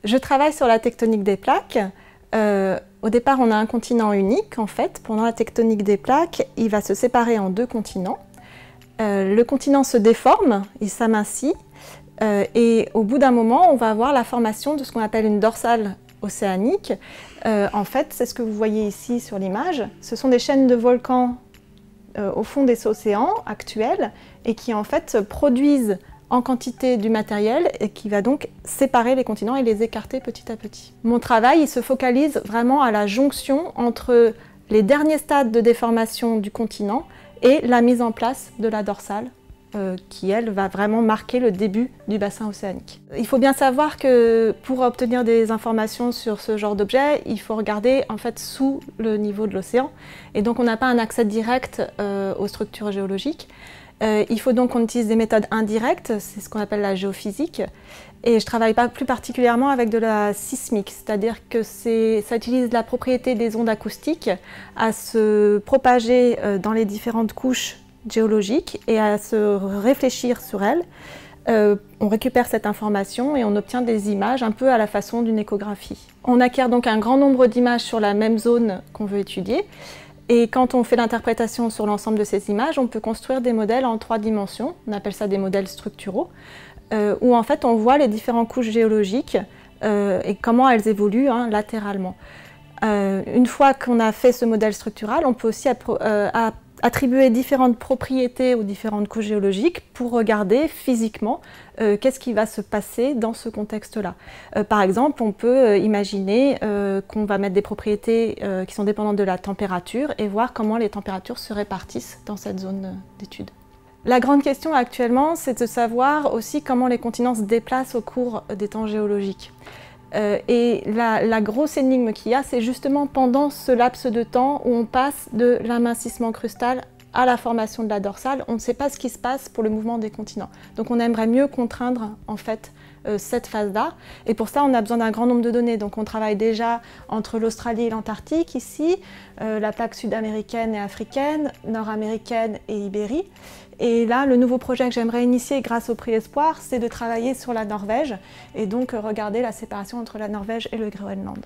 Je travaille sur la tectonique des plaques. Au départ, on a un continent unique, en fait. Pendant la tectonique des plaques, il va se séparer en deux continents. Le continent se déforme, il s'amincit, et au bout d'un moment, on va avoir la formation de ce qu'on appelle une dorsale océanique. En fait, c'est ce que vous voyez ici sur l'image. Ce sont des chaînes de volcans au fond des océans actuels et qui en fait produisent en quantité du matériel et qui va donc séparer les continents et les écarter petit à petit. Mon travail il se focalise vraiment à la jonction entre les derniers stades de déformation du continent et la mise en place de la dorsale qui, elle, va vraiment marquer le début du bassin océanique. Il faut bien savoir que pour obtenir des informations sur ce genre d'objet, il faut regarder en fait sous le niveau de l'océan et donc on n'a pas un accès direct aux structures géologiques. Il faut donc qu'on utilise des méthodes indirectes, c'est ce qu'on appelle la géophysique. Et je ne travaille pas plus particulièrement avec de la sismique, c'est-à-dire que ça utilise la propriété des ondes acoustiques à se propager dans les différentes couches géologiques et à se réfléchir sur elles. On récupère cette information et on obtient des images un peu à la façon d'une échographie. On acquiert donc un grand nombre d'images sur la même zone qu'on veut étudier. Et quand on fait l'interprétation sur l'ensemble de ces images, on peut construire des modèles en 3 dimensions, on appelle ça des modèles structuraux, où en fait on voit les différentes couches géologiques et comment elles évoluent latéralement. Une fois qu'on a fait ce modèle structural, on peut aussi attribuer différentes propriétés aux différentes couches géologiques pour regarder physiquement qu'est-ce qui va se passer dans ce contexte-là. Par exemple, on peut imaginer qu'on va mettre des propriétés qui sont dépendantes de la température et voir comment les températures se répartissent dans cette zone d'étude. La grande question actuellement, c'est de savoir aussi comment les continents se déplacent au cours des temps géologiques. Et la grosse énigme qu'il y a, c'est justement pendant ce laps de temps où on passe de l'amincissement crustal à la formation de la dorsale, on ne sait pas ce qui se passe pour le mouvement des continents. Donc on aimerait mieux contraindre en fait cette phase-là. Et pour ça, on a besoin d'un grand nombre de données. Donc on travaille déjà entre l'Australie et l'Antarctique ici, la plaque sud-américaine et africaine, nord-américaine et Ibérie. Et là, le nouveau projet que j'aimerais initier grâce au prix Espoir, c'est de travailler sur la Norvège et donc regarder la séparation entre la Norvège et le Groenland.